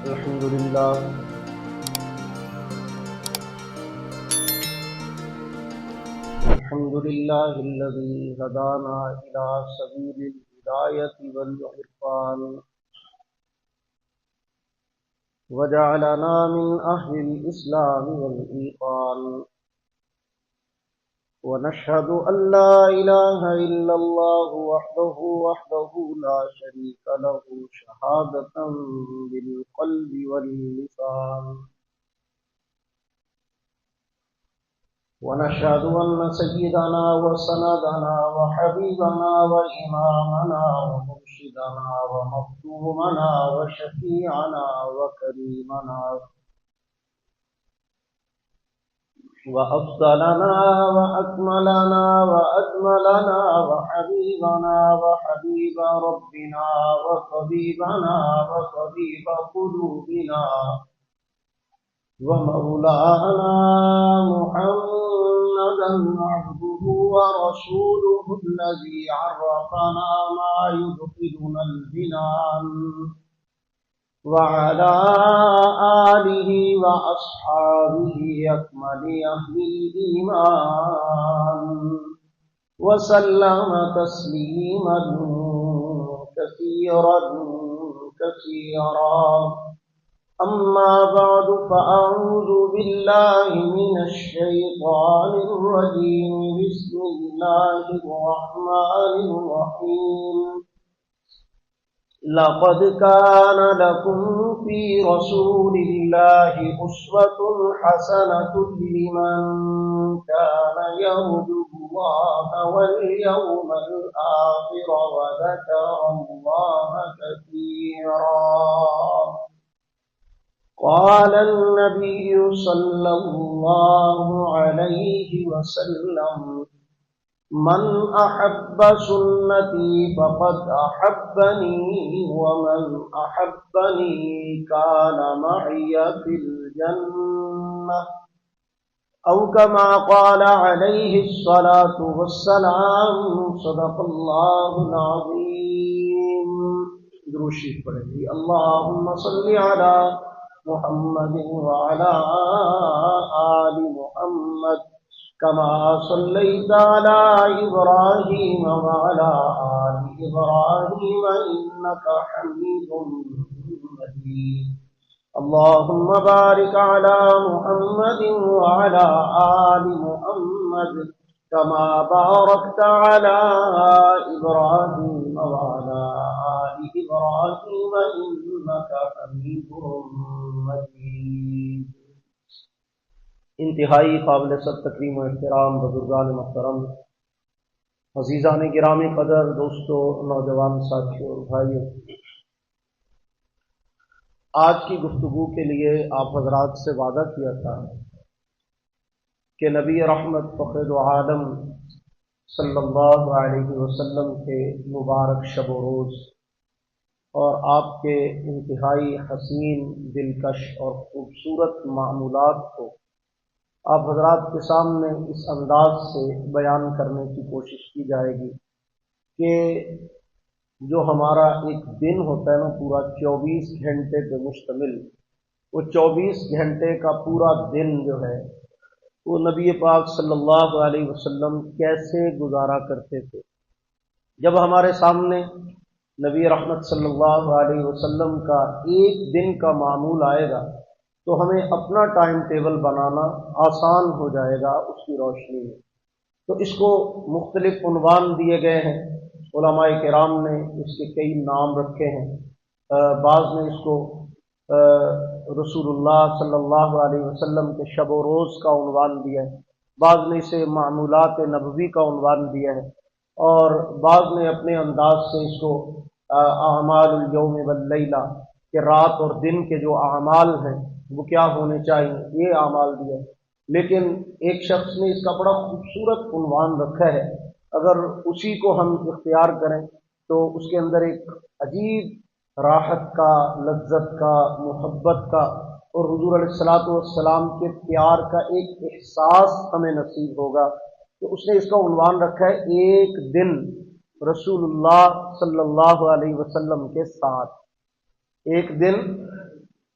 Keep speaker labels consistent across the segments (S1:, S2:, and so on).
S1: الحمد لله الذي هدانا إلى سبيل الهداية والعرفان وجعلنا من أهل الإسلام والإيقان ونشهد أن لا إله إلا الله وحده لا شريك له شهادة بالقلب واللسان ونشهد أن سيدنا وسندنا وحبيبنا وإمامنا ومرشدنا ومظلومنا وشفيعنا وكريمنا وأفضلنا وأكملنا وأجملنا وحبيبنا وحبيب ربنا وطبيبنا وطبيب قلوبنا ومولانا محمدا عبده ورسوله الذي عرفنا ما يدخلنا الجنان وعلى آله وأصحابه أكمل أهل الإيمان وسلم تسليما كثيرا كثيرا أما بعد فأعوذ بالله من الشيطان الرجيم بسم الله الرحمن الرحيم لقد كان لكم في رسول الله أسوة حسنة لمن كان يرجو الله واليوم الآخر وذكر الله كثيرا قال النبي صلى الله عليه وسلم من أحب سنتي فقد أحبني ومن أحبني كان معي في الجنة أو كما قال عليه الصلاة والسلام صدق الله العظيم. درود شریف پڑھیں گے. اللهم صل على محمد وعلى آل محمد كما صليت على إبراهيم وعلى آل إبراهيم إنك حميد مجيد. اللهم بارك على محمد وعلى آل محمد كما باركت على إبراهيم وعلى آل إبراهيم إنك حميد مجيد. انتہائی قابل سب تکریم و احترام بزرگان محترم، عزیزان گرامی قدر، دوستو، نوجوان ساتھیوں اور بھائیوں، آج کی گفتگو کے لیے آپ حضرات سے وعدہ کیا تھا کہ نبی رحمت فخر عالم صلی اللہ علیہ وسلم کے مبارک شب و روز اور آپ کے انتہائی حسین، دلکش اور خوبصورت معمولات کو آپ حضرات کے سامنے اس انداز سے بیان کرنے کی کوشش کی جائے گی کہ جو ہمارا ایک دن ہوتا ہے نا، پورا 24 گھنٹے پہ مشتمل، وہ 24 گھنٹے کا پورا دن جو ہے وہ نبی پاک صلی اللہ علیہ وسلم کیسے گزارا کرتے تھے. جب ہمارے سامنے نبی رحمت صلی اللہ علیہ وسلم کا ایک دن کا معمول آئے گا تو ہمیں اپنا ٹائم ٹیبل بنانا آسان ہو جائے گا اس کی روشنی میں. تو اس کو مختلف عنوان دیے گئے ہیں، علماء کرام نے اس کے کئی نام رکھے ہیں. بعض نے اس کو رسول اللہ صلی اللہ علیہ وسلم کے شب و روز کا عنوان دیا ہے، بعض نے اسے معمولات نبوی کا عنوان دیا ہے، اور بعض نے اپنے انداز سے اس کو اعمال الیوم واللیلہ کہ رات اور دن کے جو اعمال ہیں وہ کیا ہونے چاہیے، یہ اعمال دیا ہے. لیکن ایک شخص نے اس کا بڑا خوبصورت عنوان رکھا ہے، اگر اسی کو ہم اختیار کریں تو اس کے اندر ایک عجیب راحت کا، لذت کا، محبت کا اور حضور علیہ الصلوۃ والسلام کے پیار کا ایک احساس ہمیں نصیب ہوگا. تو اس نے اس کا عنوان رکھا ہے ایک دن رسول اللہ صلی اللہ علیہ وسلم کے ساتھ. ایک دن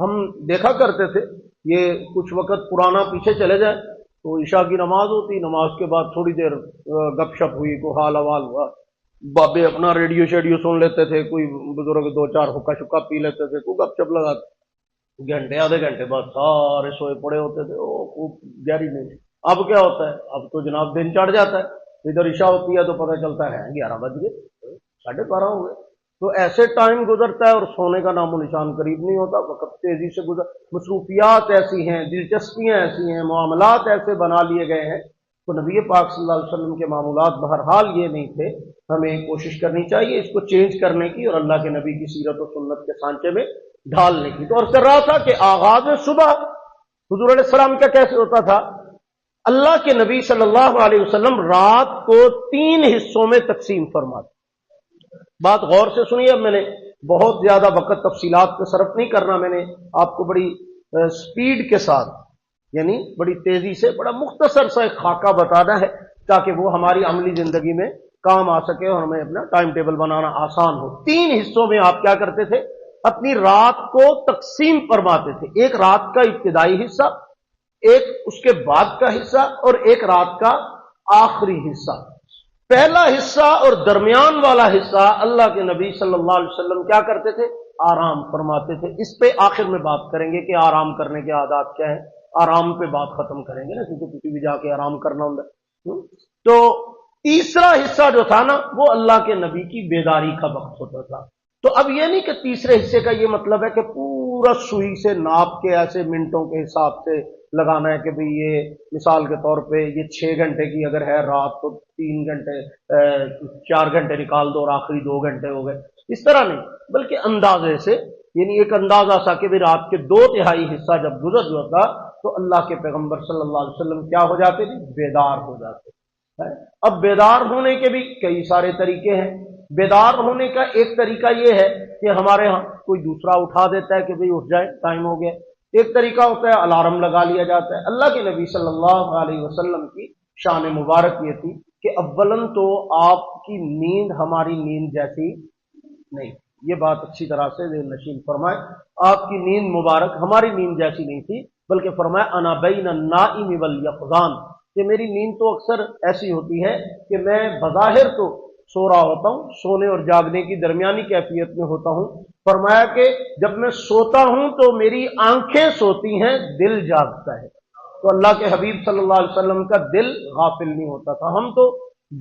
S1: ہم دیکھا کرتے تھے، یہ کچھ وقت پرانا پیچھے چلے جائے تو عشاء کی نماز ہوتی، نماز کے بعد تھوڑی دیر گپ شپ ہوئی، کو حال حوال ہوا، بابے اپنا ریڈیو شیڈیو سن لیتے تھے، کوئی بزرگ دو چار حکا شکا پی لیتے تھے، کوئی گپ شپ لگاتے، گھنٹے آدھے گھنٹے بعد سارے سوئے پڑے ہوتے تھے، وہ خوب گہری نیند۔ اب کیا ہوتا ہے، اب تو جناب دن چڑھ جاتا ہے، ادھر عشاء ہوتی ہے تو پتہ چلتا ہے 11 بج گئے، 12:30 ہو گئے، تو ایسے ٹائم گزرتا ہے اور سونے کا نام و نشان قریب نہیں ہوتا، وقت تیزی سے مصروفیات ایسی ہیں، دلچسپیاں ایسی ہیں، معاملات ایسے بنا لیے گئے ہیں۔ تو نبی پاک صلی اللہ علیہ وسلم کے معمولات بہرحال یہ نہیں تھے، ہمیں کوشش کرنی چاہیے اس کو چینج کرنے کی اور اللہ کے نبی کی سیرت و سنت کے سانچے میں ڈھالنے کی۔ تو اور کر رہا تھا کہ آغاز صبح حضور علیہ السلام کا کیسے ہوتا تھا؟ اللہ کے نبی صلی اللہ علیہ وسلم رات کو 3 حصوں میں تقسیم فرماتے۔ بات غور سے سنیے، اب میں نے بہت زیادہ وقت تفصیلات پہ صرف نہیں کرنا، میں نے آپ کو بڑی سپیڈ کے ساتھ، یعنی بڑی تیزی سے بڑا مختصر سا ایک خاکہ بتانا ہے تاکہ وہ ہماری عملی زندگی میں کام آ سکے اور ہمیں اپنا ٹائم ٹیبل بنانا آسان ہو۔ 3 حصوں میں آپ کیا کرتے تھے؟ اپنی رات کو تقسیم فرماتے تھے، ایک رات کا ابتدائی حصہ، ایک اس کے بعد کا حصہ اور ایک رات کا آخری حصہ۔ پہلا حصہ اور درمیان والا حصہ اللہ کے نبی صلی اللہ علیہ وسلم کیا کرتے تھے؟ آرام فرماتے تھے۔ اس پہ آخر میں بات کریں گے کہ آرام کرنے کے عادات کیا ہیں، آرام پہ بات ختم کریں گے نا، کیونکہ کسی بھی جا کے آرام کرنا ہوتا۔ تو تیسرا حصہ جو تھا نا وہ اللہ کے نبی کی بیداری کا وقت ہوتا تھا۔ تو اب یہ نہیں کہ تیسرے حصے کا یہ مطلب ہے کہ پورا سوئی سے ناپ کے ایسے منٹوں کے حساب سے لگانا ہے کہ بھئی یہ مثال کے طور پہ یہ 6 گھنٹے کی اگر ہے رات تو 3 گھنٹے 4 گھنٹے نکال دو اور آخری 2 گھنٹے ہو گئے، اس طرح نہیں، بلکہ اندازے سے، یعنی ایک اندازہ سا کہ رات کے 2/3 حصہ جب گزر جاتا تو اللہ کے پیغمبر صلی اللہ علیہ وسلم کیا ہو جاتے تھے؟ بیدار ہو جاتے۔ اب بیدار ہونے کے بھی کئی سارے طریقے ہیں۔ بیدار ہونے کا ایک طریقہ یہ ہے کہ ہمارے ہاں کوئی دوسرا اٹھا دیتا ہے کہ بھئی اٹھ جائے، ٹائم ہو گیا۔ ایک طریقہ ہوتا ہے الارم لگا لیا جاتا ہے۔ اللہ کے نبی صلی اللہ علیہ وسلم کی شان مبارک یہ تھی کہ اولاً تو آپ کی نیند ہماری نیند جیسی نہیں، یہ بات اچھی طرح سے ذہن نشین فرمائے، آپ کی نیند مبارک ہماری نیند جیسی نہیں تھی، بلکہ فرمایا انا بین النائم والیقظان، کہ میری نیند تو اکثر ایسی ہوتی ہے کہ میں بظاہر تو سو رہا ہوتا ہوں، سونے اور جاگنے کی درمیانی کیفیت میں ہوتا ہوں۔ فرمایا کہ جب میں سوتا ہوں تو میری آنکھیں سوتی ہیں، دل جاگتا ہے۔ تو اللہ کے حبیب صلی اللہ علیہ وسلم کا دل غافل نہیں ہوتا تھا۔ ہم تو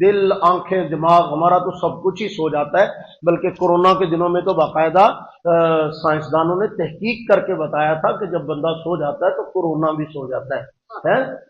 S1: دل، آنکھیں، دماغ ہمارا تو سب کچھ ہی سو جاتا ہے، بلکہ کورونا کے دنوں میں تو باقاعدہ سائنسدانوں نے تحقیق کر کے بتایا تھا کہ جب بندہ سو جاتا ہے تو کورونا بھی سو جاتا ہے۔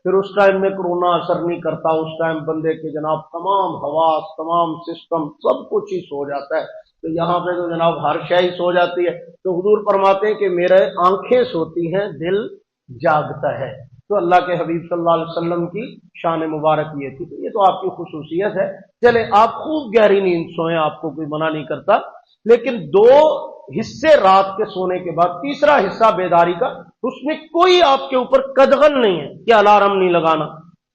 S1: پھر اس ٹائم میں کورونا اثر نہیں کرتا، اس ٹائم بندے کے جناب تمام حواس، تمام سسٹم، سب کچھ ہی سو جاتا ہے۔ تو یہاں پہ تو جناب ہر شے ہی سو جاتی ہے۔ تو حضور فرماتے ہیں کہ میرے آنکھیں سوتی ہیں، دل جاگتا ہے۔ تو اللہ کے حبیب صلی اللہ علیہ وسلم کی شان مبارک یہ تھی، تو یہ تو آپ کی خصوصیت ہے۔ چلے آپ خوب گہری نیند سوئیں، آپ کو کوئی منع نہیں کرتا، لیکن 2 حصے رات کے سونے کے بعد تیسرا حصہ بیداری کا، اس میں کوئی آپ کے اوپر قدغن نہیں ہے کہ الارم نہیں لگانا،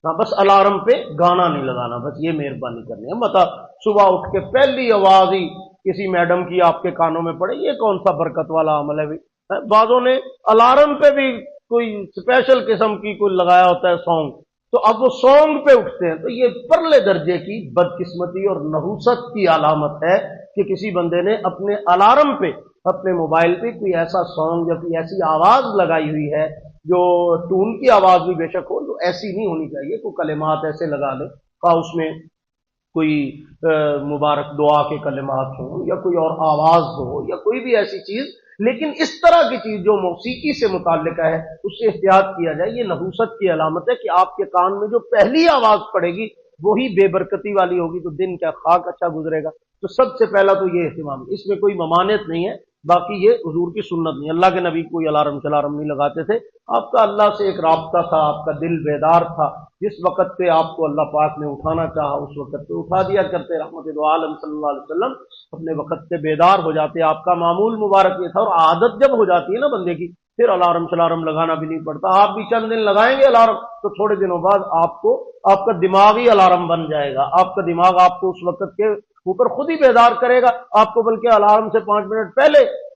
S1: بس الارم پہ گانا نہیں لگانا، بس یہ مہربانی کرنی ہے۔ مطلب صبح اٹھ کے پہلی آواز ہی کسی میڈم کی آپ کے کانوں میں پڑے، یہ کون سا برکت والا عمل ہے؟ بعضوں نے الارم پہ بھی کوئی اسپیشل قسم کی کوئی لگایا ہوتا ہے سانگ، تو اب وہ سانگ پہ اٹھتے ہیں، تو یہ پرلے درجے کی بدقسمتی اور نحوست کی علامت ہے کہ کسی بندے نے اپنے الارم پہ، اپنے موبائل پہ کوئی ایسا سانگ یا کوئی ایسی آواز لگائی ہوئی ہے جو ٹون کی آواز بھی بے شک ہو، تو ایسی نہیں ہونی چاہیے۔ کوئی کلمات ایسے لگا لے، اس میں کوئی مبارک دعا کے کلمات ہوں یا کوئی اور آواز ہو یا کوئی بھی ایسی چیز، لیکن اس طرح کی چیز جو موسیقی سے متعلقہ ہے اس سے احتیاط کیا جائے۔ یہ نحوست کی علامت ہے کہ آپ کے کان میں جو پہلی آواز پڑے گی وہی بے برکتی والی ہوگی، تو دن کیا خاک اچھا گزرے گا۔ تو سب سے پہلا تو یہ اہتمام، اس میں کوئی ممانعت نہیں ہے، باقی یہ حضور کی سنت نہیں۔ اللہ کے نبی کوئی الارم شلارم نہیں لگاتے تھے، آپ کا اللہ سے ایک رابطہ تھا، آپ کا دل بیدار تھا، جس وقت پہ آپ کو اللہ پاک نے اٹھانا چاہا اس وقت پہ اٹھا دیا کرتے۔ رحمت دو عالم صلی اللہ علیہ وسلم اپنے وقت سے بیدار ہو جاتے، آپ کا معمول مبارک یہ تھا۔ اور عادت جب ہو جاتی ہے نا بندے کی، پھر الارم شلارم لگانا بھی نہیں پڑتا۔ آپ بھی چند دن لگائیں گے الارم، تو تھوڑے دنوں بعد آپ کا دماغ ہی الارم بن جائے گا، آپ کا دماغ آپ کو اس وقت کے اوپر خود ہی بیدار کرے گا، آپ کو بلکہ الارم سے 5 منٹ پہلے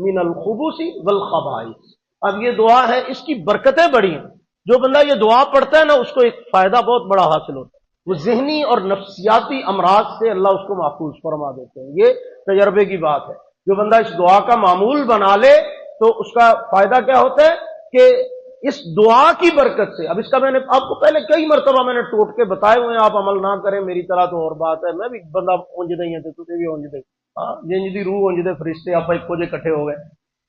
S1: من الخبث والخبائث۔ اب یہ دعا ہے، اس کی برکتیں بڑی ہیں۔ جو بندہ یہ دعا پڑھتا ہے نا، اس کو ایک فائدہ بہت بڑا حاصل ہوتا ہے، وہ ذہنی اور نفسیاتی امراض سے اللہ اس کو محفوظ فرما دیتے ہیں۔ یہ تجربے کی بات ہے۔ جو بندہ اس دعا کا معمول بنا لے تو اس کا فائدہ کیا ہوتا ہے کہ اس دعا کی برکت سے، اب اس کا میں نے آپ کو پہلے کئی مرتبہ میں نے ٹوٹ کے بتائے ہوئے ہیں، آپ عمل نہ کریں میری طرح تو اور بات ہے، میں بھی بندہ اونج دئی ہے تو بھی اونج دئی، ہاں جنج دی روح اونج دے فرشتے آپ ایک جے اکٹھے ہو گئے۔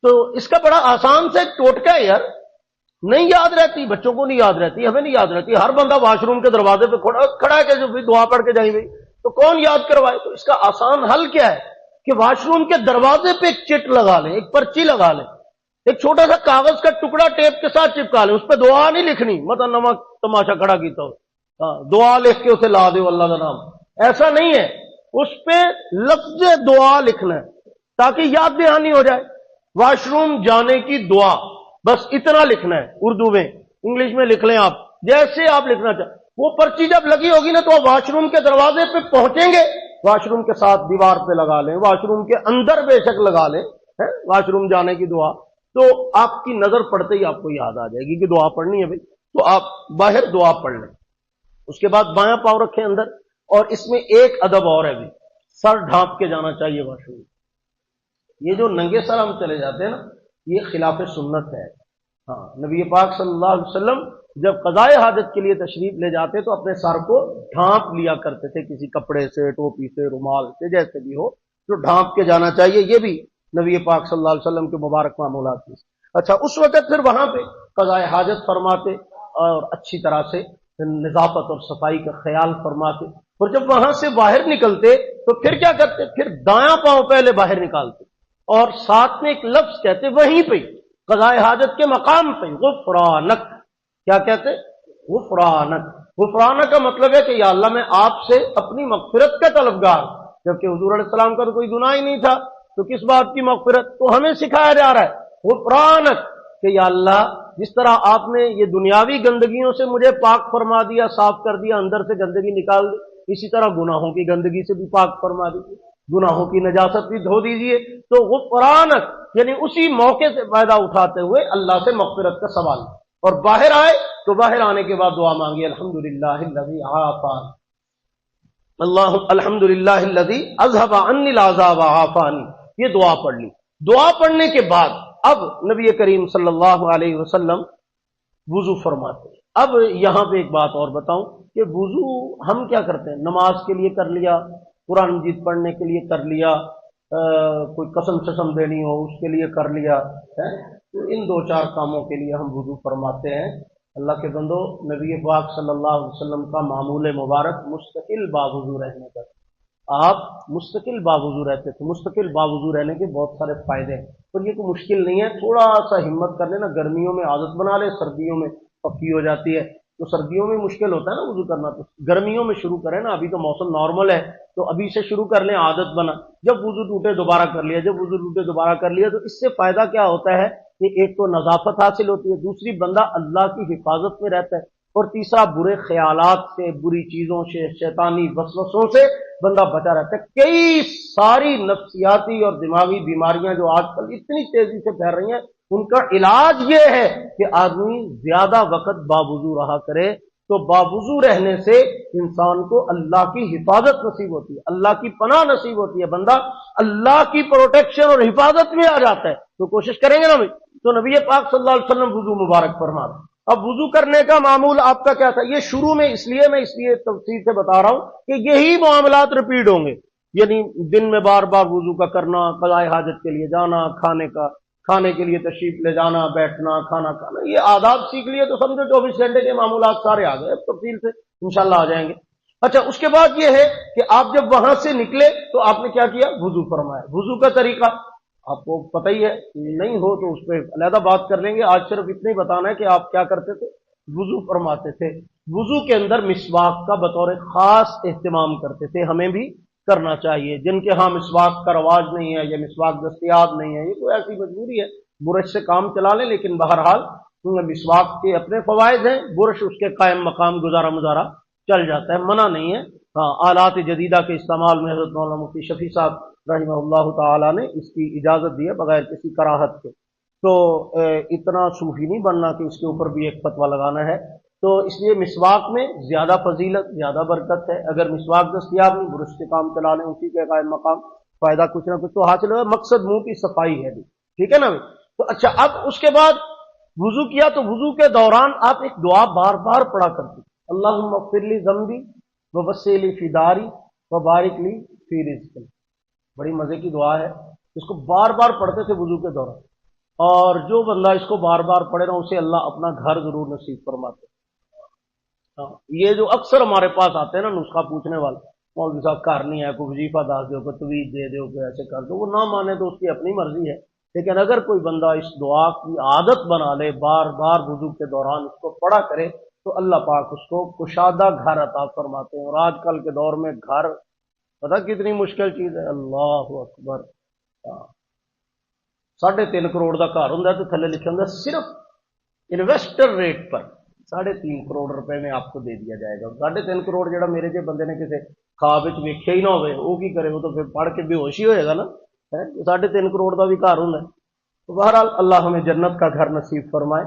S1: تو اس کا بڑا آسان سے ٹوٹکا ہے یار، نہیں یاد رہتی، بچوں کو نہیں یاد رہتی، ہمیں نہیں یاد رہتی، ہر بندہ واش روم کے دروازے پہ کھڑا ہے کہ جو بھی دعا پڑھ کے جائیں گے تو کون یاد کروائے؟ تو اس کا آسان حل کیا ہے کہ واش روم کے دروازے پہ ایک چٹ لگا لیں، ایک پرچی لگا لیں، ایک چھوٹا سا کاغذ کا ٹکڑا ٹیپ کے ساتھ چپکا لیں، اس پہ دعا نہیں لکھنی، مطلب نمک تماشا کھڑا کیتا ہو، دعا لکھ کے اسے لا دو اللہ کا نام، ایسا نہیں ہے، اس پہ لفظ دعا لکھنا ہے تاکہ یاد دہانی ہو جائے۔ واش روم جانے کی دعا، بس اتنا لکھنا ہے، اردو میں، انگلش میں لکھ لیں آپ جیسے آپ لکھنا چاہیں۔ وہ پرچی جب لگی ہوگی نا تو واش روم کے دروازے پہ پہنچیں گے، واش روم کے ساتھ دیوار پہ لگا لیں، واش روم کے اندر بے شک لگا لیں، واش روم جانے کی دعا، تو آپ کی نظر پڑتے ہی آپ کو یاد آ جائے گی کہ دعا پڑھنی ہے بھائی، تو آپ باہر دعا پڑھ لیں۔ اس کے بعد بایاں پاؤں رکھیں اندر، اور اس میں ایک ادب اور ہے بھی، سر ڈھانپ کے جانا چاہیے واش روم۔ یہ جو ننگے سر ہم چلے جاتے ہیں نا، یہ خلاف سنت ہے۔ ہاں، نبی پاک صلی اللہ علیہ وسلم جب قضائے حاجت کے لیے تشریف لے جاتے تو اپنے سر کو ڈھانپ لیا کرتے تھے، کسی کپڑے سے، ٹوپی سے، رومال سے، جیسے بھی ہو، تو ڈھانپ کے جانا چاہیے۔ یہ بھی نبی پاک صلی اللہ علیہ وسلم کے مبارک معمولات میں۔ اچھا، اس وقت پھر وہاں پہ قضائے حاجت فرماتے اور اچھی طرح سے نظافت اور صفائی کا خیال فرماتے، اور جب وہاں سے باہر نکلتے تو پھر کیا کرتے؟ پھر دایاں پاؤں پہلے باہر نکالتے اور ساتھ میں ایک لفظ کہتے، وہیں پہ قضائے حاجت کے مقام پہ، غفرانک۔ کیا کہتے؟ غفرانک۔ غفرانک کا مطلب ہے کہ یا اللہ میں آپ سے اپنی مغفرت کا طلبگار، جبکہ حضور علیہ السلام کا تو کوئی گناہ ہی نہیں تھا، تو کس بات کی مغفرت؟ تو ہمیں سکھایا جا رہا ہے غفرانک، کہ یا اللہ جس طرح آپ نے یہ دنیاوی گندگیوں سے مجھے پاک فرما دیا، صاف کر دیا، اندر سے گندگی نکال دی، اسی طرح گناہوں کی گندگی سے بھی پاک فرما دیجیے، گناہوں کی نجاست بھی دھو دیجیے۔ تو غفرانک یعنی اسی موقع سے فائدہ اٹھاتے ہوئے اللہ سے مغفرت کا سوال، اور باہر آئے تو باہر آنے کے بعد دعا مانگی، الحمدللہ الذی عافانی، الحمدللہ الذی اذھب عنی العذاب وعافانی، یہ دعا پڑھ لی۔ دعا پڑھنے کے بعد اب نبی کریم صلی اللہ علیہ وسلم وضو فرماتے۔ اب یہاں پہ ایک بات اور بتاؤں کہ وضو ہم کیا کرتے ہیں؟ نماز کے لیے کر لیا، قرآن مجید پڑھنے کے لیے کر لیا، کوئی قسم شسم دینی ہو اس کے لیے کر لیا، تو ان دو چار کاموں کے لیے ہم وضو فرماتے ہیں۔ اللہ کے بندو، نبی پاک صلی اللہ علیہ وسلم کا معمول مبارک مستقل باوضو رہنے کا، آپ مستقل باوضو رہتے تھے۔ مستقل باوضو رہنے کے بہت سارے فائدے ہیں، اور یہ کوئی مشکل نہیں ہے، تھوڑا سا ہمت کر لینا، گرمیوں میں عادت بنا لے، سردیوں میں پکی ہو جاتی ہے، تو سردیوں میں مشکل ہوتا ہے نا وضو کرنا، تو گرمیوں میں شروع کریں نا، ابھی تو موسم نارمل ہے تو ابھی سے شروع کر لیں، عادت بنا، جب وضو ٹوٹے دوبارہ کر لیا، جب وضو ٹوٹے دوبارہ کر لیا، تو اس سے فائدہ کیا ہوتا ہے کہ ایک تو نظافت حاصل ہوتی ہے، دوسری بندہ اللہ کی حفاظت میں رہتا ہے، اور تیسرا برے خیالات سے، بری چیزوں سے، شیطانی وسوسوں سے بندہ بچا رہتا ہے۔ کئی ساری نفسیاتی اور دماغی بیماریاں جو آج کل اتنی تیزی سے پھیل رہی ہیں، ان کا علاج یہ ہے کہ آدمی زیادہ وقت باوضو رہا کرے، تو باوضو رہنے سے انسان کو اللہ کی حفاظت نصیب ہوتی ہے، اللہ کی پناہ نصیب ہوتی ہے، بندہ اللہ کی پروٹیکشن اور حفاظت میں آ جاتا ہے۔ تو کوشش کریں گے نا بھائی، تو نبی پاک صلی اللہ علیہ وسلم وضو مبارک فرما رہے۔ اب وضو کرنے کا معمول آپ کا کیا تھا؟ یہ شروع میں اس لیے تفصیل سے بتا رہا ہوں کہ یہی معاملات ریپیٹ ہوں گے، یعنی دن میں بار بار وضو کا کرنا، قضائے حاجت کے لیے جانا، کھانے کے لیے تشریف لے جانا، بیٹھنا، کھانا کھانا، یہ آداب سیکھ لیے تو سمجھو 24 گھنٹے کے معاملات سارے آ گئے، تفصیل سے انشاءاللہ آ جائیں گے۔ اچھا، اس کے بعد یہ ہے کہ آپ جب وہاں سے نکلے تو آپ نے کیا کیا؟ وضو فرمایا۔ وضو کا طریقہ آپ کو پتہ ہی ہے، نہیں ہو تو اس پہ علیحدہ بات کر لیں گے، آج صرف اتنا ہی بتانا ہے کہ آپ کیا کرتے تھے، وضو فرماتے تھے۔ وضو کے اندر مسواک کا بطور خاص اہتمام کرتے تھے، ہمیں بھی کرنا چاہیے۔ جن کے ہاں مسواک کا رواج نہیں ہے یا مسواک دستیاب نہیں ہے، یہ کوئی ایسی مجبوری ہے، برش سے کام چلا لیں، لیکن بہرحال مسواک کے اپنے فوائد ہیں، برش اس کے قائم مقام گزارا مزارا چل جاتا ہے، منع نہیں ہے۔ ہاں، آلات جدیدہ کے استعمال میں حضرت مولانا مفتی شفیع صاحب رحمہ اللہ تعالی نے اس کی اجازت دی ہے بغیر کسی کراہت کے. تو اتنا صوفی نہیں بننا کہ اس کے اوپر بھی ایک فتویٰ لگانا ہے. تو اس لیے مسواک میں زیادہ فضیلت، زیادہ برکت ہے. اگر مسواک دستیاب نہیں، برش کے کام چلا لیں، اسی کے قائم مقام فائدہ کچھ نہ کچھ تو حاصل ہو. مقصد منہ کی صفائی ہے. ٹھیک ہے نا. تو اچھا، اب اس کے بعد وضو کیا تو وضو کے دوران آپ ایک دعا بار بار پڑھا کرتے، اللہم اغفر لی ذنبی ووسع لی فی داری وبارک لی فی رزقی. بڑی مزے کی دعا ہے، اس کو بار بار پڑھتے تھے وضو کے دوران. اور جو بندہ اس کو بار بار پڑھے نا، اسے اللہ اپنا گھر ضرور نصیب فرماتے. یہ جو اکثر ہمارے پاس آتے ہیں نا نسخہ پوچھنے والے، مولوی صاحب گھر نہیں ہے، کوئی وظیفہ داس دو، کوئی تویز دے دو، کوئی ایسے کر دو، وہ نہ مانے تو اس کی اپنی مرضی ہے. لیکن اگر کوئی بندہ اس دعا کی عادت بنا لے، بار بار وضو کے دوران اس کو پڑھا کرے، تو اللہ پاک اس کو کشادہ گھر عطا فرماتے ہیں. اور آج کل کے دور میں گھر پتہ کتنی مشکل چیز ہے. اللہ اکبر. 3.5 کروڑ کا گھر ہوں تو تھلے لکھا ہوں صرف انویسٹر ریٹ پر 3.5 کروڑ روپے میں آپ کو دے دیا جائے گا. 3.5 کروڑ جہاں میرے جی بندے نے کسی خواب ویکھیا ہی نہ ہوئے، وہ کی کرے، وہ تو پھر پڑھ کے بے ہوش ہی ہوئے گا نا. 3.5 کروڑ کا بھی گھر ہوں. تو بہرحال اللہ ہمیں جنت کا گھر نصیب فرمائے.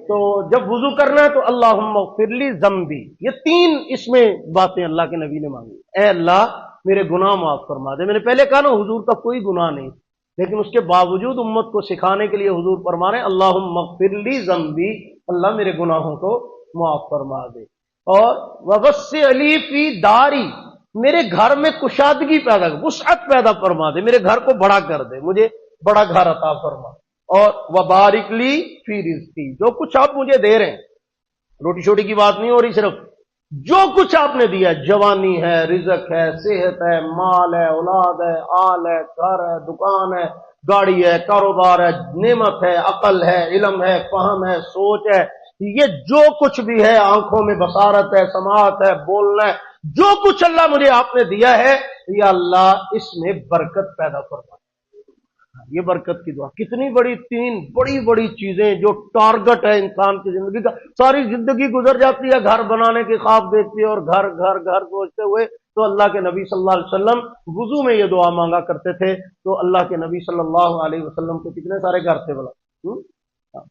S1: تو جب وضو کرنا ہے تو اللہم اغفر لی ذنبی، یہ 3 اس میں باتیں اللہ کے نبی نے مانگی. اے اللہ میرے گناہ معاف فرما دے. میں نے پہلے کہا نا حضور کا کوئی گناہ نہیں، لیکن اس کے باوجود امت کو سکھانے کے لیے حضور فرما رہے ہیں اللہم اغفر لی ذنبی، اللہ میرے گناہوں کو معاف فرما دے. اور ووسع لی فی داری، میرے گھر میں کشادگی پیدا کر، وسعت پیدا فرما دے، میرے گھر کو بڑا کر دے، مجھے بڑا گھر عطا فرما. اور وبارک لی فی رزقی، جو کچھ آپ مجھے دے رہے ہیں، روٹی چھوٹی کی بات نہیں ہو رہی، صرف جو کچھ آپ نے دیا، جوانی ہے، رزق ہے، صحت ہے، مال ہے، اولاد ہے، آل ہے، گھر ہے، دکان ہے، گاڑی ہے، کاروبار ہے، نعمت ہے، عقل ہے، علم ہے، فہم ہے، سوچ ہے، یہ جو کچھ بھی ہے، آنکھوں میں بصارت ہے، سماعت ہے، بولنا ہے، جو کچھ اللہ مجھے آپ نے دیا ہے، یا اللہ اس میں برکت پیدا فرما. یہ برکت کی دعا. کتنی بڑی 3 بڑی بڑی چیزیں جو ٹارگٹ ہے انسان کی زندگی کا. ساری زندگی گزر جاتی ہے گھر بنانے کے خواب دیکھتے اور گھر گھر گھر سوچتے ہوئے. تو اللہ کے نبی صلی اللہ علیہ وسلم وضو میں یہ دعا مانگا کرتے تھے. تو اللہ کے نبی صلی اللہ علیہ وسلم کے کتنے سارے گھر تھے بلا.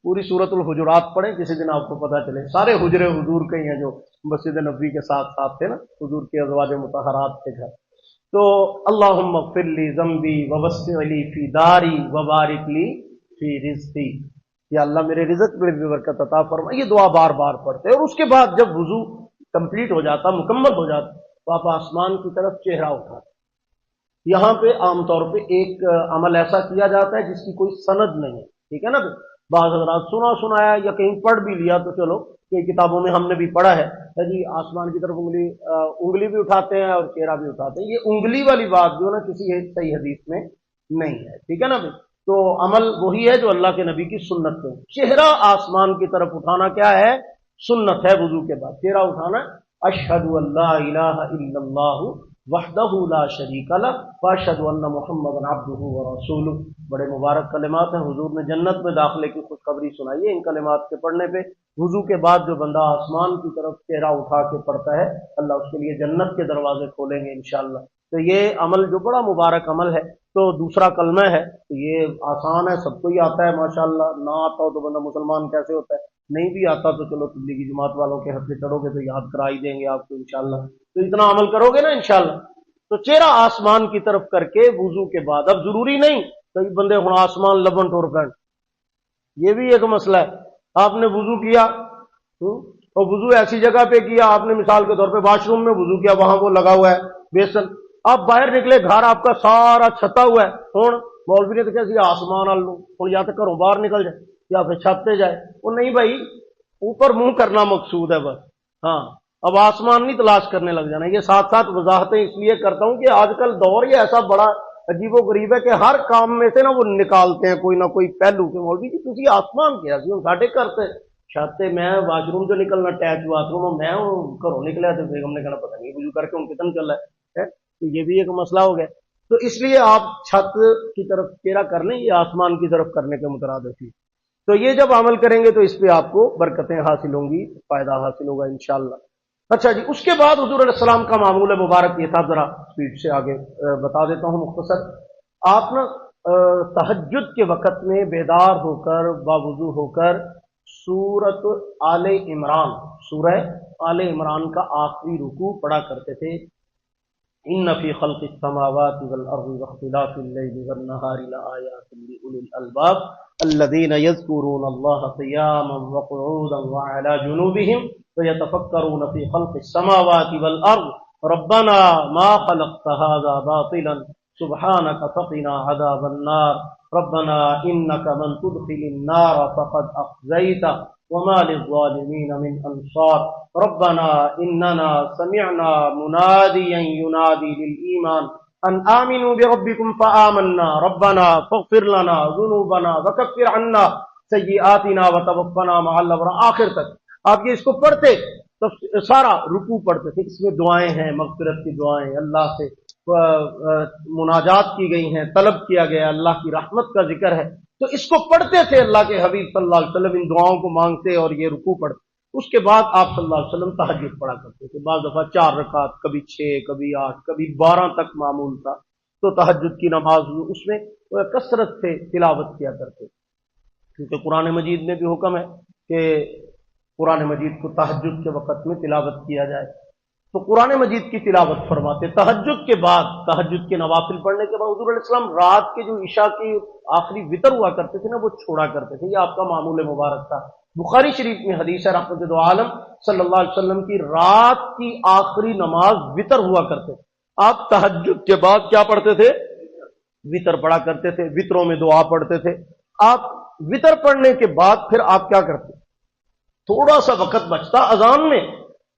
S1: پوری سورۃ الحجرات پڑھیں کسی دن، آپ کو پتہ چلے سارے حجرے حضور کے ہیں جو مسجد نبوی کے ساتھ ساتھ تھے نا، حضور کے ازواج مطہرات کے گھر. تو اللہم اغفر لی ذنبی ووسع لی فی داری وبارک لی فی رزقی، یا اللہ میرے رزق میں بھی برکت عطا فرما. یہ دعا بار بار پڑھتے. اور اس کے بعد جب وضو کمپلیٹ ہو جاتا، مکمل ہو جاتا، تو آپ آسمان کی طرف چہرہ اٹھاتے. یہاں پہ عام طور پہ ایک عمل ایسا کیا جاتا ہے جس کی کوئی سند نہیں ہے. ٹھیک ہے نا. بعض حضرات سنایا یا کہیں پڑھ بھی لیا تو چلو کئی کتابوں میں ہم نے بھی پڑھا ہے جی آسمان کی طرف انگلی بھی اٹھاتے ہیں اور چہرہ بھی اٹھاتے ہیں. یہ انگلی والی بات جو ہے نا کسی صحیح حدیث میں نہیں ہے. ٹھیک ہے نا بھائی. تو عمل وہی ہے جو اللہ کے نبی کی سنت ہے. چہرہ آسمان کی طرف اٹھانا کیا ہے؟ سنت ہے. وضو کے بعد چہرہ اٹھانا اشہد ان لا الہ الا اللہ وحدہ لا شریک لہ واشہد ان محمدا عبدہ ورسولہ. بڑے مبارک کلمات ہیں. حضور نے جنت میں داخلے کی خوشخبری سنائی ہے. ان کلمات کے پڑھنے پہ وضو کے بعد جو بندہ آسمان کی طرف چہرہ اٹھا کے پڑھتا ہے، اللہ اس کے لیے جنت کے دروازے کھولیں گے انشاءاللہ. تو یہ عمل جو بڑا مبارک عمل ہے. تو دوسرا کلمہ ہے، تو یہ آسان ہے، سب کو ہی آتا ہے ماشاءاللہ. نہ آتا ہو تو بندہ مسلمان کیسے ہوتا ہے؟ نہیں بھی آتا تو چلو تبلیغی جماعت والوں کے ہاتھ سے چڑھو گے تو یاد کرا ہی دیں گے آپ کو انشاءاللہ. تو اتنا عمل کرو گے نا انشاءاللہ. تو چہرہ آسمان کی طرف کر کے وضو کے بعد، اب ضروری نہیں کئی بندے ہوں آسمان لبن ٹور پینٹ، یہ بھی ایک مسئلہ ہے. آپ نے وضو کیا اور وضو ایسی جگہ پہ کیا، آپ نے مثال کے طور پہ واش روم میں وضو کیا، وہاں وہ لگا ہوا ہے بیسن. آپ باہر نکلے، گھر آپ کا سارا چھتا ہوا ہے. ہوں مولوی نے تو کیا سی آسمان وال ہوں یا تو گھروں باہر نکل جائے یا پھر چھت پہ جائے. وہ نہیں بھائی، اوپر منہ کرنا مقصود ہے بس. ہاں اب آسمان نہیں تلاش کرنے لگ جانا. یہ ساتھ ساتھ وضاحتیں اس لیے کرتا ہوں کہ آج کل دور یہ ایسا بڑا عجیب و غریب ہے کہ ہر کام میں سے نا وہ نکالتے ہیں کوئی نہ کوئی پہلو کے. مولوی جی تسی آسمان کیا سی ہوں ساڈے گھر سے چھت، میں واش روم جو نکلنا اٹیچ باتھ روم، میں گھروں نکلا تو بیگم نے کہنا پتہ نہیں وضو کر کے ہوں کتنا چل رہا ہے. تو یہ بھی ایک مسئلہ ہو گیا. تو اس لیے آپ چھت کی طرف چہرہ کر لیں، یہ آسمان کی طرف کرنے کے مترادف ہی. تو یہ جب عمل کریں گے تو اس پہ آپ کو برکتیں حاصل ہوں گی، فائدہ حاصل ہوگا انشاءاللہ. اچھا جی، اس کے بعد حضور علیہ السلام کا معمول مبارک یہ تھا، ذرا اسپیڈ سے آگے بتا دیتا ہوں مختصر. آپ نا تہجد کے وقت میں بیدار ہو کر باوضو ہو کر سورۃ آل عمران، سورہ آل عمران کا آخری رکوع پڑھا کرتے تھے۔ ان فی خلق السماوات والارض واختلاف الليل والنهار لآیات لأولی الالباب الذین یذکرون اللہ قیاما وقعودا وعلی جنوبہم ویتفکرون فی خلق السماوات والارض ربنا ما خلقت هذا باطلا سبحانك فقنا عذاب النار ربنا انك من تدخل النار فقد اخزيته وما للظالمين من انصار ربنا اننا سمعنا مناديا ينادي للايمان ان آمنوا بربكم فآمنا ربنا فاغفر لنا ذنوبنا وكفر عنا سیئاتنا وتوفنا مع الابرار، آخر تک آپ یہ اس کو پڑھتے تو سارا رکوع پڑھتے تھے۔ اس میں دعائیں ہیں، مغفرت کی دعائیں، اللہ سے مناجات کی گئی ہیں، طلب کیا گیا، اللہ کی رحمت کا ذکر ہے، تو اس کو پڑھتے تھے۔ اللہ کے حبیب صلی اللہ علیہ وسلم ان دعاؤں کو مانگتے اور یہ رکوع پڑھتے۔ اس کے بعد آپ صلی اللہ علیہ وسلم تہجد پڑھا کرتے تھے، بعض دفعہ 4 رکعت، کبھی 6، کبھی 8، کبھی 12 تک معمول تھا۔ تو تہجد کی نماز اس میں کثرت سے تلاوت کیا کرتے، کیونکہ قرآن مجید میں بھی حکم ہے کہ قرآن مجید کو تہجد کے وقت میں تلاوت کیا جائے، تو قرآن مجید کی تلاوت فرماتے۔ تہجد کے بعد، تہجد کے نوافل پڑھنے کے بعد حضور علیہ السلام رات کے جو عشاء کی آخری وتر ہوا کرتے تھے نا، وہ چھوڑا کرتے تھے، یہ آپ کا معمول مبارک تھا۔ بخاری شریف میں حدیث ہے، رحمت دو عالم صلی اللہ علیہ وسلم کی رات کی آخری نماز وتر ہوا کرتے تھے۔ آپ تہجد کے بعد کیا پڑھتے تھے؟ وتر پڑھا کرتے تھے، وتروں میں دعا پڑھتے تھے۔ آپ وتر پڑھنے کے بعد پھر آپ کیا کرتے؟ تھوڑا سا وقت بچتا اذان میں،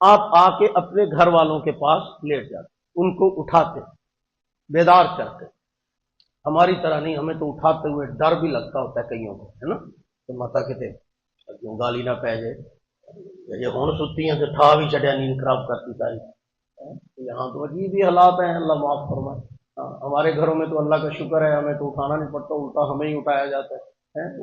S1: آپ آ کے اپنے گھر والوں کے پاس لیٹ جاتے، ان کو اٹھاتے، بیدار کرتے۔ ہماری طرح نہیں، ہمیں تو اٹھاتے ہوئے ڈر بھی لگتا ہوتا ہے کئیوں کو، ہے نا، تو ماتا کہتے کیوں گالی نہ پہ جائے، یہ ہون ستی ہیں کہ ٹھا بھی چڑیا، نیند خراب کرتی ساری۔ یہاں تو عجیب ہی حالات ہیں، اللہ معاف فرمائے۔ ہمارے گھروں میں تو اللہ کا شکر ہے، ہمیں تو اٹھانا نہیں پڑتا، الٹا ہمیں ہی اٹھایا جاتا ہے،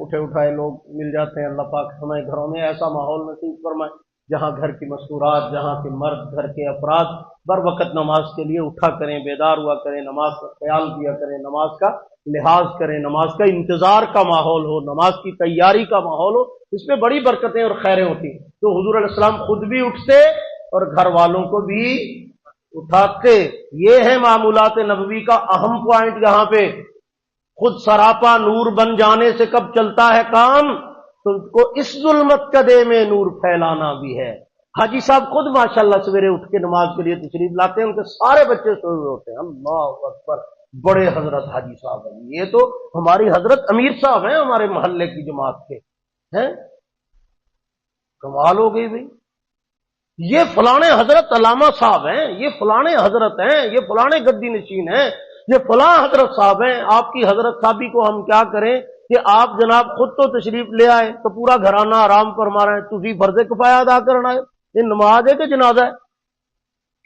S1: اٹھے اٹھائے لوگ مل جاتے ہیں۔ اللہ پاک ہمیں گھروں میں ایسا ماحول نصیب فرمائے جہاں گھر کی مستورات، جہاں کے مرد، گھر کے افراد بر وقت نماز کے لیے اٹھا کریں، بیدار ہوا کریں، نماز کا خیال کیا کریں، نماز کا لحاظ کریں، نماز کا انتظار کا ماحول ہو، نماز کی تیاری کا ماحول ہو، اس میں بڑی برکتیں اور خیریں ہوتی ہیں۔ تو حضور علیہ السلام خود بھی اٹھتے اور گھر والوں کو بھی اٹھاتے۔ یہ ہے معمولات نبوی کا اہم پوائنٹ یہاں پہ۔ خود سراپا نور بن جانے سے کب چلتا ہے کام؟ تو کو اس ظلمت کدے میں نور پھیلانا بھی ہے۔ حاجی صاحب خود ماشاءاللہ سویرے اٹھ کے نماز کے لیے تشریف لاتے ہیں، ان کے سارے بچے سوئے ہوئے ہوتے ہیں۔ اللہ اکبر، بڑے حضرت حاجی صاحب ہیں، یہ تو ہماری حضرت امیر صاحب ہیں ہمارے محلے کی جماعت کے، ہیں کمال ہو گئی بھائی۔ یہ فلانے حضرت علامہ صاحب ہیں، یہ فلانے حضرت ہیں، یہ فلانے گدی نشین ہیں، یہ فلاں حضرت صاحب ہیں۔ آپ کی حضرت صاحبی کو ہم کیا کریں کہ آپ جناب خود تو تشریف لے آئے تو پورا گھرانہ آرام فرما رہے ہیں، تسی فرض کفایہ ادا کرنا ہے۔ یہ نماز ہے کہ جنازہ ہے؟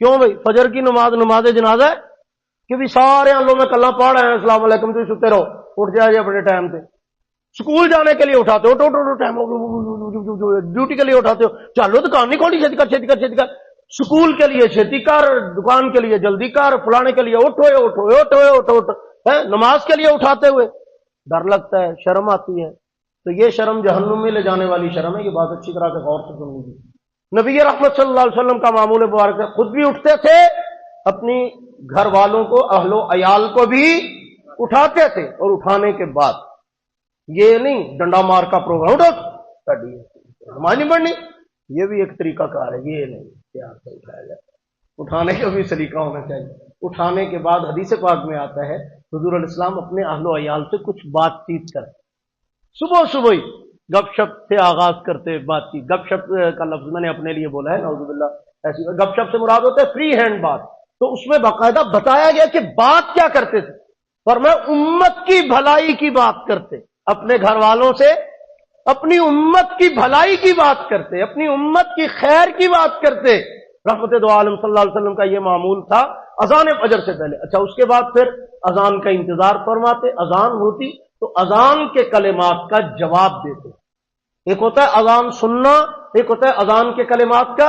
S1: کیوں بھائی فجر کی نماز نماز جنازہ ہے کہ بھی سارے لوگ میں کلّا پڑھ رہے ہیں، السلام علیکم، تو ستے رہو، اٹھ جائے اپنے ٹائم سے۔ سکول جانے کے لیے اٹھاتے ہو، ٹو ٹائم ڈیوٹی کے لیے اٹھاتے ہو، چلو دکان نہیں کھولی، چھتی کر چھتی کر چھتی کر، سکول کے لیے چھتی کر، دکان کے لیے جلدی کر، فلانے کے لیے اٹھو، نماز کے لیے اٹھاتے ہوئے ڈر لگتا ہے، شرم آتی ہے۔ تو یہ شرم جہنم میں لے جانے والی شرم ہے، یہ بات اچھی طرح سے غور سے سن لیجیے۔ نبی رحمت صلی اللہ علیہ وسلم کا معمول مبارک ہے، خود بھی اٹھتے تھے، اپنی گھر والوں کو، اہل و عیال کو بھی اٹھاتے تھے، اور اٹھانے کے بعد یہ نہیں ڈنڈا مار کا پروگرام، اٹھو نماز نہیں پڑھنی، یہ بھی ایک طریقہ کار ہے، یہ نہیں پیار سے اٹھایا جاتا ہے۔ اٹھانے کا بھی سلیقہ ہونا چاہیے۔ اٹھانے کے بعد حدیث پاک میں آتا ہے حضور علیہ السلام اپنے اہل و عیال سے کچھ بات چیت کرتے، صبح صبح ہی گپ شپ سے آغاز کرتے بات چیت۔ گپ شپ کا لفظ میں نے اپنے لیے بولا ہے، نعوذ باللہ، ایسی گپ شپ سے مراد ہوتا ہے فری ہینڈ بات۔ تو اس میں باقاعدہ بتایا گیا کہ بات کیا کرتے تھے، فرمایا امت کی بھلائی کی بات کرتے، اپنے گھر والوں سے اپنی امت کی بھلائی کی بات کرتے، اپنی امت کی خیر کی بات کرتے۔ رحمت دو عالم صلی اللہ علیہ وسلم کا یہ معمول تھا اذان فجر سے پہلے۔ اچھا، اس کے بعد پھر اذان کا انتظار فرماتے، اذان ہوتی تو اذان کے کلمات کا جواب دیتے۔ ایک ہوتا ہے اذان سننا، ایک ہوتا ہے اذان کے کلمات کا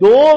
S1: 2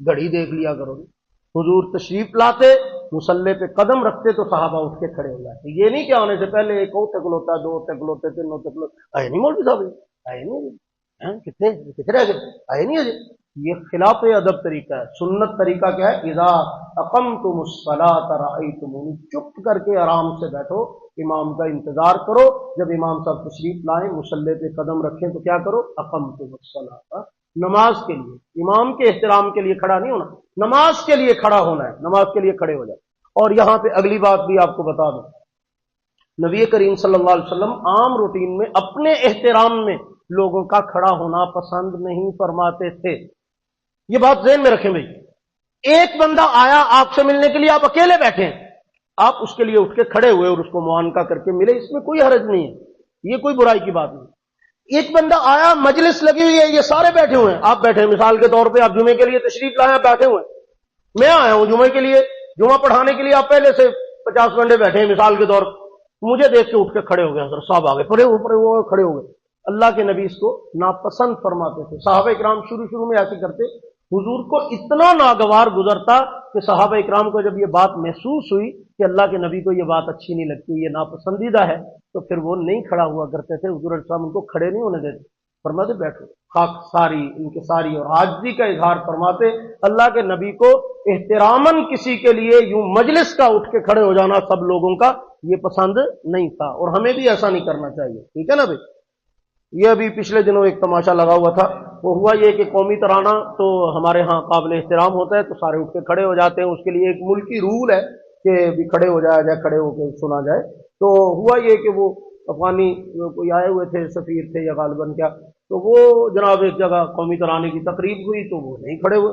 S1: گھڑی دیکھ لیا کرو گے. حضور تشریف لاتے, مصلی پہ قدم رکھتے تو صحابہ اٹھ کے کھڑے ہو جاتے. یہ نہیں کہ آنے سے پہلے ایک اور تکلوتا, دو تکلوتے, تین تکلوتے, آئے نہیں مولوی صاحب, آئے نہیں, کتنے رہ گئے, آئے نہیں اجے. یہ خلاف ادب طریقہ ہے. سنت طریقہ کیا ہے؟ اذا اقمتم الصلاۃ رأیتمونی, چپ کر کے آرام سے بیٹھو, امام کا انتظار کرو. جب امام صاحب تشریف لائیں, مصلی پہ قدم رکھیں تو کیا کرو؟ اقمتم الصلاۃ, نماز کے لیے, امام کے احترام کے لیے کھڑا نہیں ہونا, نماز کے لیے کھڑا ہونا ہے, نماز کے لیے کھڑے ہو جائے. اور یہاں پہ اگلی بات بھی آپ کو بتا دوں, نبی کریم صلی اللہ علیہ وسلم عام روٹین میں اپنے احترام میں لوگوں کا کھڑا ہونا پسند نہیں فرماتے تھے. یہ بات ذہن میں رکھیں بھائی. ایک بندہ آیا آپ سے ملنے کے لیے, آپ اکیلے بیٹھے ہیں, آپ اس کے لیے اٹھ کے کھڑے ہوئے اور اس کو معانقہ کر کے ملے, اس میں کوئی حرج نہیں ہے, یہ کوئی برائی کی بات نہیں. ایک بندہ آیا, مجلس لگی ہوئی ہے, یہ سارے بیٹھے ہوئے ہیں, آپ بیٹھے ہیں, مثال کے طور پہ آپ جمعے کے لیے تشریف لائے, بیٹھے ہوئے ہیں, میں آیا ہوں جمعے کے لیے, جمعہ پڑھانے کے لیے, آپ پہلے سے 50 گھنٹے بیٹھے ہیں مثال کے طور پر, مجھے دیکھ کے اٹھ کے کھڑے ہو گئے, حضرت صاحب آ گئے, پڑے وہ کھڑے ہو گئے. اللہ کے نبی اس کو ناپسند فرماتے تھے. صحابہ اکرام شروع میں ایسے کرتے, حضور کو اتنا ناگوار گزرتا کہ صحابہ اکرام کو جب یہ بات محسوس ہوئی کہ اللہ کے نبی کو یہ بات اچھی نہیں لگتی, یہ ناپسندیدہ ہے, تو پھر وہ نہیں کھڑا ہوا کرتے تھے. حضور علیہ السلام ان کو کھڑے نہیں ہونے دیتے, فرماتے بیٹھو, خاک ساری ان کے ساری, اور عاجزی کا اظہار فرماتے. اللہ کے نبی کو احتراماً کسی کے لیے یوں مجلس کا اٹھ کے کھڑے ہو جانا سب لوگوں کا یہ پسند نہیں تھا, اور ہمیں بھی ایسا نہیں کرنا چاہیے. ٹھیک ہے نا بھائی. یہ ابھی پچھلے دنوں ایک تماشا لگا ہوا تھا, وہ ہوا یہ کہ قومی ترانہ تو ہمارے ہاں قابل احترام ہوتا ہے, تو سارے اٹھ کے کھڑے ہو جاتے ہیں. اس کے لیے ایک ملکی رول ہے کہ بھی کھڑے ہو جایا جائے, کھڑے ہو کے سنا جائے. تو ہوا یہ کہ وہ افغانی کوئی آئے ہوئے تھے, سفیر تھے یا غالباً کیا, تو وہ جناب ایک جگہ قومی ترانے کی تقریب ہوئی تو وہ نہیں کھڑے ہوئے,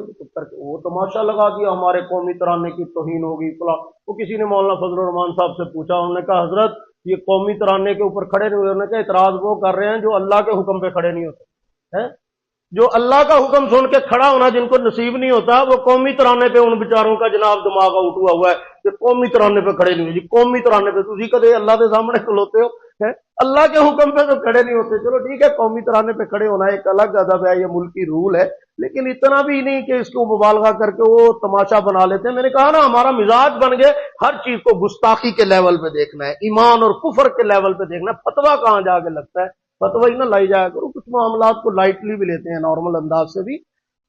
S1: وہ تماشا لگا دیا, ہمارے قومی ترانے کی توہین ہوگی فلاں. وہ کسی نے مولانا فضل الرحمان صاحب سے پوچھا, انہوں نے کہا حضرت یہ قومی ترانے کے اوپر کھڑے نہیں ہوئے. انہوں نے کہا اعتراض وہ کر رہے ہیں جو اللہ کے حکم پہ کھڑے نہیں ہوتے ہیں. جو اللہ کا حکم سن کے کھڑا ہونا جن کو نصیب نہیں ہوتا, وہ قومی ترانے پہ ان بیچاروں کا جناب دماغ اٹھا ہوا ہے کہ قومی ترانے پہ کھڑے نہیں ہوئے. جی قومی ترانے پہ تھی کدے اللہ کے سامنے کھلوتے ہو, اللہ کے حکم پہ تو کھڑے نہیں ہوتے. چلو ٹھیک ہے, قومی ترانے پہ کھڑے ہونا ایک الگ ادب ہے, یہ ملکی رول ہے, لیکن اتنا بھی نہیں کہ اس کو مبالغہ کر کے وہ تماشا بنا لیتے ہیں. میں نے کہا نا ہمارا مزاج بن گئے ہر چیز کو گستاخی کے لیول پہ دیکھنا ہے, ایمان اور کفر کے لیول پہ دیکھنا ہے. فتویٰ کہاں جا کے لگتا ہے, فتویٰ ہی نہ لائی جایا کرو. کچھ معاملات کو لائٹلی بھی لیتے ہیں, نارمل انداز سے بھی.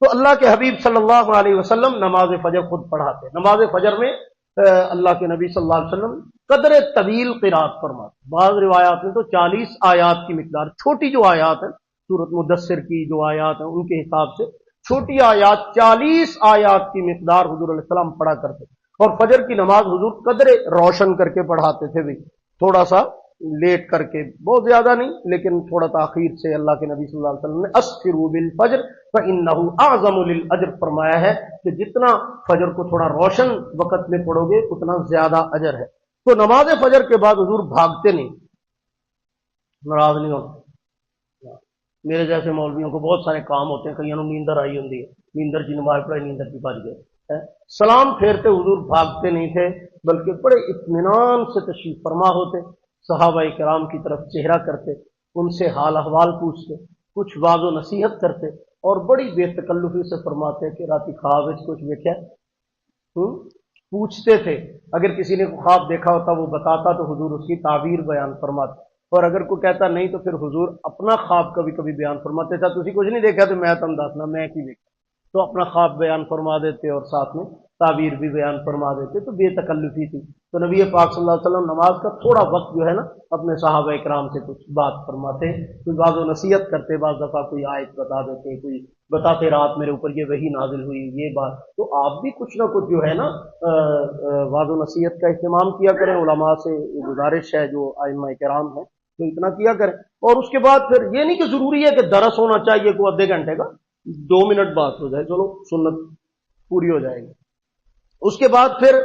S1: تو اللہ کے حبیب صلی اللہ علیہ وسلم نماز فجر خود پڑھاتے. نماز فجر میں اللہ کے نبی صلی اللہ علیہ وسلم قدر طویل قرات فرماتے. بعض روایات میں تو 40 آیات کی مقدار, چھوٹی جو آیات ہیں سورۃ مدثر کی جو آیات ہیں ان کے حساب سے چھوٹی آیات 40 آیات کی مقدار حضور علیہ السلام پڑھا کرتے. اور فجر کی نماز حضور قدر روشن کر کے پڑھاتے تھے بھی, تھوڑا سا لیٹ کر کے, بہت زیادہ نہیں لیکن تھوڑا تاخیر سے. اللہ کے نبی صلی اللہ علیہ وسلم نے اسفروا بالفجر فإنه اعظم للأجر فرمایا ہے کہ جتنا فجر کو تھوڑا روشن وقت میں پڑھو گے اتنا زیادہ اجر ہے. تو نماز فجر کے بعد حضور بھاگتے نہیں, ناراض نہیں ہونا. میرے جیسے مولویوں کو بہت سارے کام ہوتے ہیں, کئیوں نیندر آئی ہوتی ہے, نیندر کی نماز پڑھائی, نیندر کی بج گئے, سلام پھیرتے حضور بھاگتے نہیں تھے بلکہ بڑے اطمینان سے تشریف فرما ہوتے. صحابہ کرام کی طرف چہرہ کرتے, ان سے حال احوال پوچھتے, کچھ واض و نصیحت کرتے, اور بڑی بے تکلفی سے فرماتے کہ راتی خواب کچھ دیکھا, پوچھتے تھے. اگر کسی نے خواب دیکھا ہوتا وہ بتاتا تو حضور اس کی تعبیر بیان فرماتے, اور اگر کوئی کہتا نہیں تو پھر حضور اپنا خواب کبھی کبھی بیان فرماتے. تھا تسی کچھ نہیں دیکھا تو میں تم دسنا میں کی دیکھا, تو اپنا خواب بیان فرما دیتے اور ساتھ میں تعبیر بھی بیان فرما دیتے. تو بے تکلفی تھی. تو نبی پاک صلی اللہ علیہ وسلم نماز کا تھوڑا وقت جو ہے نا اپنے صحابہ اکرام سے کچھ بات فرماتے, کوئی بعض و نصیحت کرتے, بعض دفعہ کوئی آیت بتا دیتے, کوئی بتاتے رات میرے اوپر یہ وحی نازل ہوئی یہ بات. تو آپ بھی کچھ نہ کچھ جو ہے نا بعض و نصیحت کا اہتمام کیا کریں. علماء سے گزارش ہے جو ائمہ کرام ہیں تو اتنا کیا کریں. اور اس کے بعد پھر یہ نہیں کہ ضروری ہے کہ درس ہونا چاہیے کوئی آدھے گھنٹے کا, 2 منٹ بات ہو جائے, چلو سنت پوری ہو جائے گی. اس کے بعد پھر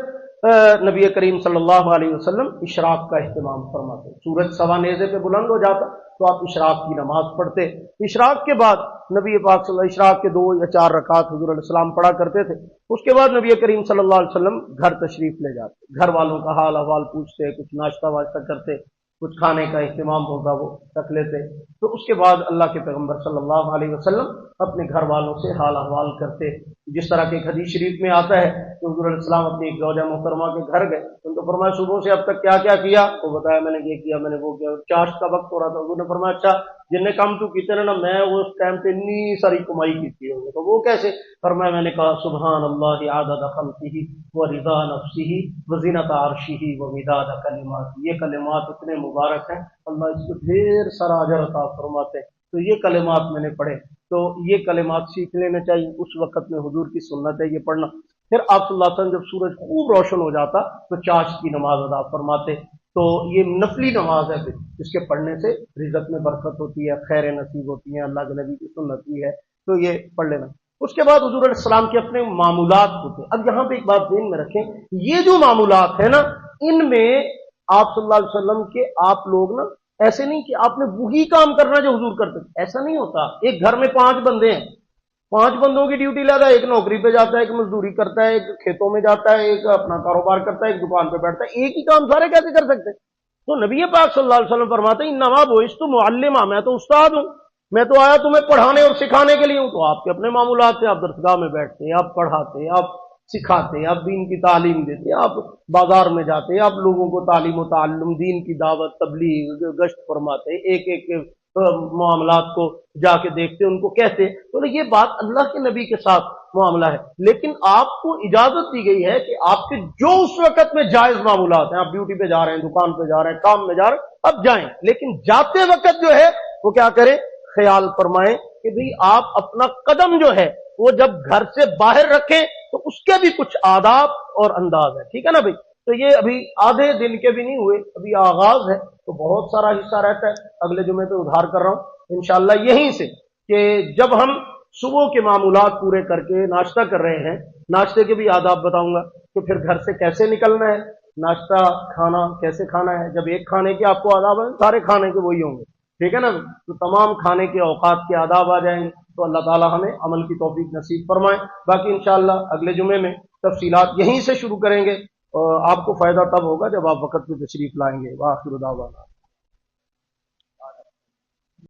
S1: نبی کریم صلی اللہ علیہ وسلم اشراق کا اہتمام فرماتے. سورج سوا نیزے پہ بلند ہو جاتا تو آپ اشراق کی نماز پڑھتے. اشراق کے بعد نبی پاک صلی اللہ علیہ وسلم اشراق کے 2 یا 4 رکعات حضور علیہ السلام پڑھا کرتے تھے. اس کے بعد نبی کریم صلی اللہ علیہ وسلم گھر تشریف لے جاتے, گھر والوں کا حال احوال پوچھتے, کچھ ناشتہ واشتہ کرتے, کچھ کھانے کا اہتمام ہوگا وہ رکھ لیتے. تو اس کے بعد اللہ کے پیغمبر صلی اللہ علیہ وسلم اپنے گھر والوں سے حال احوال کرتے، جس طرح کہ ایک حدیث شریف میں آتا ہے کہ حضور علیہ السلام اپنی ایک زوجہ محترمہ کے گھر گئے، ان کو فرمایا صبح سے اب تک کیا کیا کیا، وہ بتایا میں نے یہ کیا، میں نے وہ کیا، چاشت کا وقت ہو رہا تھا، حضور نے فرمایا اچھا جن کام تو کیتے نا میں اس ٹائم پہ اتنی ساری کمائی کی تھی، تو وہ کیسے؟ فرمایا میں نے کہا سبحان اللہ عدد خلقہ ورضا نفسہ وزینۃ عرشہ ومداد کلماتہ، یہ کلمات اتنے مبارک ہیں اللہ اس کو ڈھیر سارا اجر عطا فرماتے ہیں۔ تو یہ کلمات میں نے پڑھے، تو یہ کلمات سیکھ لینے چاہیے، اس وقت میں حضور کی سنت ہے یہ پڑھنا۔ پھر آپ صلی اللہ علیہ وسلم جب سورج خوب روشن ہو جاتا تو چاشت کی نماز ادا فرماتے، تو یہ نفلی نماز ہے جس کے پڑھنے سے رزق میں برکت ہوتی ہے، خیر نصیب ہوتی ہے، اللہ کے نبی کی سنت بھی ہے، تو یہ پڑھ لینا۔ اس کے بعد حضور علیہ السلام کے اپنے معمولات ہوتے ہیں۔ اب یہاں پہ ایک بات ذہن میں رکھیں، یہ جو معمولات ہیں نا، ان میں آپ صلی اللہ علیہ وسلم کے آپ لوگ نا ایسے نہیں کہ آپ نے وہی کام کرنا جو حضور کرتے تھے، ایسا نہیں ہوتا۔ ایک گھر میں 5 بندے ہیں، 5 بندوں کی ڈیوٹی لیتا ہے، ایک نوکری پہ جاتا ہے، ایک مزدوری کرتا ہے، ایک کھیتوں میں جاتا ہے، ایک اپنا کاروبار کرتا ہے، ایک دکان پہ بیٹھتا ہے، ایک ہی کام سارے کیسے کر سکتے؟ تو نبی پاک صلی اللہ علیہ وسلم فرماتے ہیں انما بعثت معلما، میں تو استاد ہوں، میں تو آیا تمہیں پڑھانے اور سکھانے کے لیے ہوں۔ تو آپ کے اپنے معمولات سے، آپ درسگاہ میں بیٹھتے، آپ پڑھاتے، آپ سکھاتے، آپ دین کی تعلیم دیتے، آپ بازار میں جاتے، آپ لوگوں کو تعلیم و تعلم، دین کی دعوت، تبلیغ، گشت فرماتے، ایک ایک معاملات کو جا کے دیکھتے، ان کو کہتے۔ تو یہ بات اللہ کے نبی کے ساتھ معاملہ ہے، لیکن آپ کو اجازت دی گئی ہے کہ آپ کے جو اس وقت میں جائز معاملات ہیں، آپ ڈیوٹی پہ جا رہے ہیں، دکان پہ جا رہے ہیں، کام میں جا رہے ہیں، اب جائیں، لیکن جاتے وقت جو ہے وہ کیا کریں؟ خیال فرمائیں کہ بھئی آپ اپنا قدم جو ہے وہ جب گھر سے باہر رکھیں تو اس کے بھی کچھ آداب اور انداز ہے، ٹھیک ہے نا بھئی؟ تو یہ ابھی آدھے دن کے بھی نہیں ہوئے، ابھی آغاز ہے، تو بہت سارا حصہ رہتا ہے، اگلے جمعے پہ ادھار کر رہا ہوں انشاءاللہ یہیں سے، کہ جب ہم صبح کے معمولات پورے کر کے ناشتہ کر رہے ہیں، ناشتے کے بھی آداب بتاؤں گا کہ پھر گھر سے کیسے نکلنا ہے، ناشتہ کھانا کیسے کھانا ہے، جب ایک کھانے کے آپ کو آداب ہیں سارے کھانے کے وہی ہوں گے، ٹھیک ہے نا؟ تو تمام کھانے کے اوقات کے آداب آ جائیں گے، تو اللہ تعالی ہمیں عمل کی توفیق نصیب فرمائے۔ باقی انشاءاللہ اگلے جمعے میں تفصیلات یہیں سے شروع کریں گے، اور آپ کو فائدہ تب ہوگا جب آپ وقت پہ تشریف لائیں گے۔ وآخر دعوانا